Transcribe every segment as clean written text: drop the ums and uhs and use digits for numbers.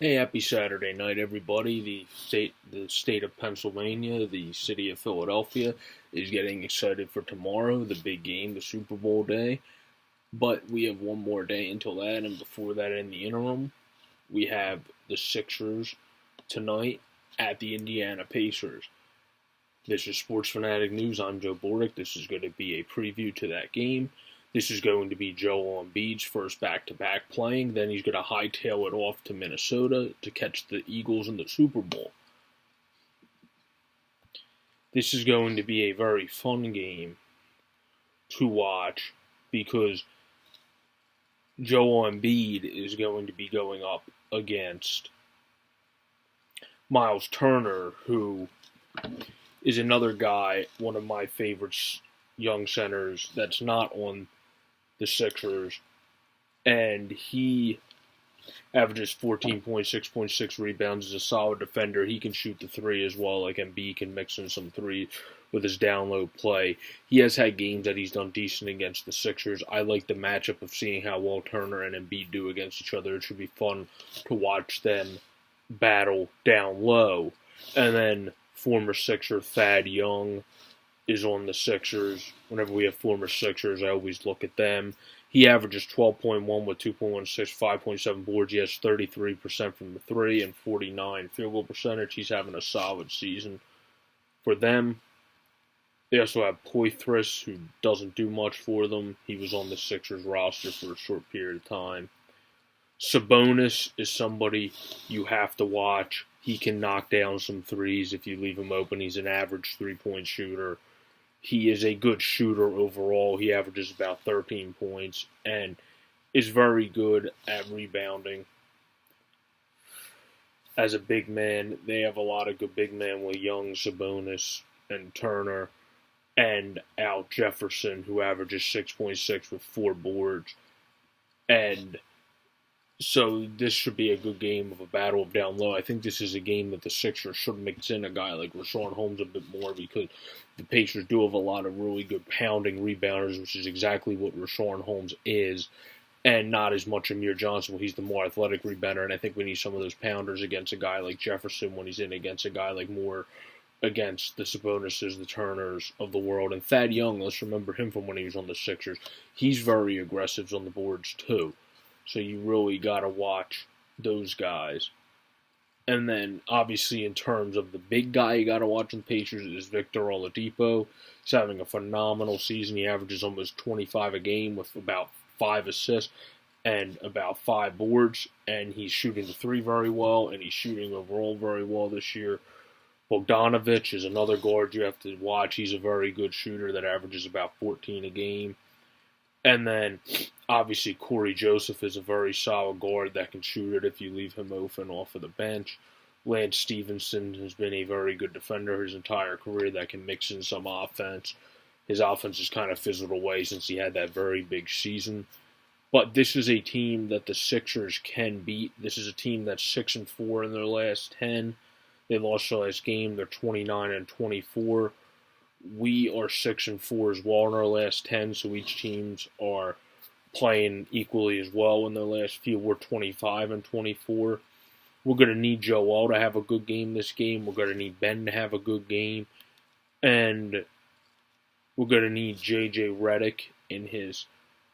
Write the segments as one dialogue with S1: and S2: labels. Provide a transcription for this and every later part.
S1: Hey, happy Saturday night, everybody. The state of Pennsylvania, the city of Philadelphia, is getting excited for tomorrow, the big game, the Super Bowl day. But we have one more day until that, and before that, in the interim, we have the Sixers tonight at the Indiana Pacers. This is Sports Fanatic News. I'm Joe Borick. This is going to be a preview to that game. This is going to be Joel Embiid's first back-to-back playing. Then he's going to hightail it off to Minnesota to catch the Eagles in the Super Bowl. This is going to be a very fun game to watch because Joel Embiid is going to be going up against Miles Turner, who is another guy, one of my favorites, young centers that's not on the Sixers, and he averages 14.6 rebounds. Is a solid defender. He can shoot the three as well. Like Embiid can mix in some three with his down low play. He has had games that he's done decent against the Sixers. I like the matchup of seeing how well Turner and Embiid do against each other. It should be fun to watch them battle down low. And then former Sixer Thad Young is on the Sixers. Whenever we have former Sixers, I always look at them. He averages 12.1 with 2.16, 5.7 boards. He has 33% from the three and 49 field goal percentage. He's having a solid season for them. They also have Poitras, who doesn't do much for them. He was on the Sixers roster for a short period of time. Sabonis is somebody you have to watch. He can knock down some threes if you leave him open. He's an average three-point shooter. He is a good shooter overall. He averages about 13 points and is very good at rebounding. As a big man, they have a lot of good big men with Young, Sabonis, and Turner, and Al Jefferson, who averages 6.6 with 4 boards. And so this should be a good game of a battle of down low. I think this is a game that the Sixers should mix in a guy like Richaun Holmes a bit more because the Pacers do have a lot of really good pounding rebounders, which is exactly what Richaun Holmes is, and not as much Amir Johnson. Well, he's the more athletic rebounder, and I think we need some of those pounders against a guy like Jefferson when he's in against a guy like Moore, against the Sabonises, the Turners of the world. And Thad Young, let's remember him from when he was on the Sixers. He's very aggressive on the boards too. So you really got to watch those guys. And then, obviously, in terms of the big guy you got to watch in the Pacers is Victor Oladipo. He's having a phenomenal season. He averages almost 25 a game with about 5 assists and about 5 boards. And he's shooting the three very well, and he's shooting overall very well this year. Bogdanovich is another guard you have to watch. He's a very good shooter that averages about 14 a game. And then, obviously, Corey Joseph is a very solid guard that can shoot it if you leave him open off of the bench. Lance Stevenson has been a very good defender his entire career that can mix in some offense. His offense has kind of fizzled away since he had that very big season. But this is a team that the Sixers can beat. This is a team that's 6-4 in their last 10. They lost their last game. They're 29-24. We are 6-4 as well in our last 10, so each teams are playing equally as well in their last few. We're 25-24. We're going to need Joel to have a good game this game. We're going to need Ben to have a good game. And we're going to need J.J. Redick in his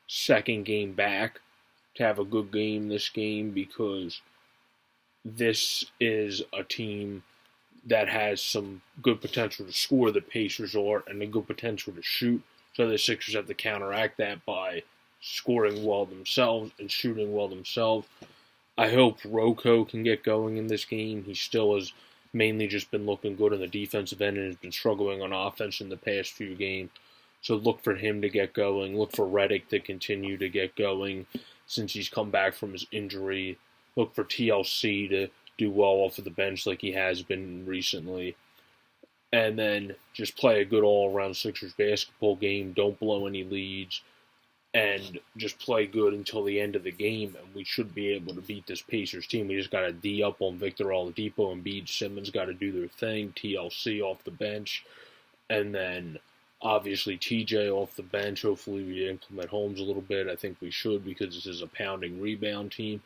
S1: second game back to have a good game this game because this is a team that has some good potential to score, the Pacers are, and a good potential to shoot. So the Sixers have to counteract that by scoring well themselves and shooting well themselves. I hope Rocco can get going in this game. He still has mainly just been looking good on the defensive end and has been struggling on offense in the past few games. So look for him to get going. Look for Redick to continue to get going since he's come back from his injury. Look for TLC to do well off of the bench like he has been recently. And then just play a good all-around Sixers basketball game. Don't blow any leads. And just play good until the end of the game. And we should be able to beat this Pacers team. We just got to D up on Victor Oladipo and Embiid. Simmons got to do their thing. TLC off the bench. And then, obviously, TJ off the bench. Hopefully we implement Holmes a little bit. I think we should because this is a pounding rebound team.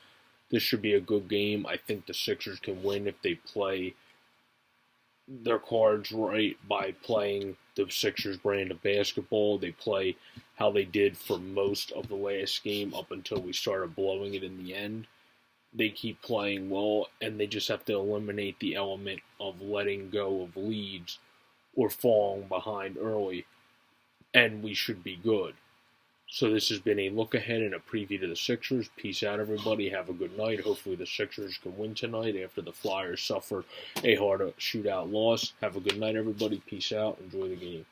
S1: This should be a good game. I think the Sixers can win if they play their cards right by playing the Sixers brand of basketball. They play how they did for most of the last game up until we started blowing it in the end. They keep playing well, and they just have to eliminate the element of letting go of leads or falling behind early, and we should be good. So this has been a look ahead and a preview to the Sixers. Peace out, everybody. Have a good night. Hopefully the Sixers can win tonight after the Flyers suffer a hard shootout loss. Have a good night, everybody. Peace out. Enjoy the game.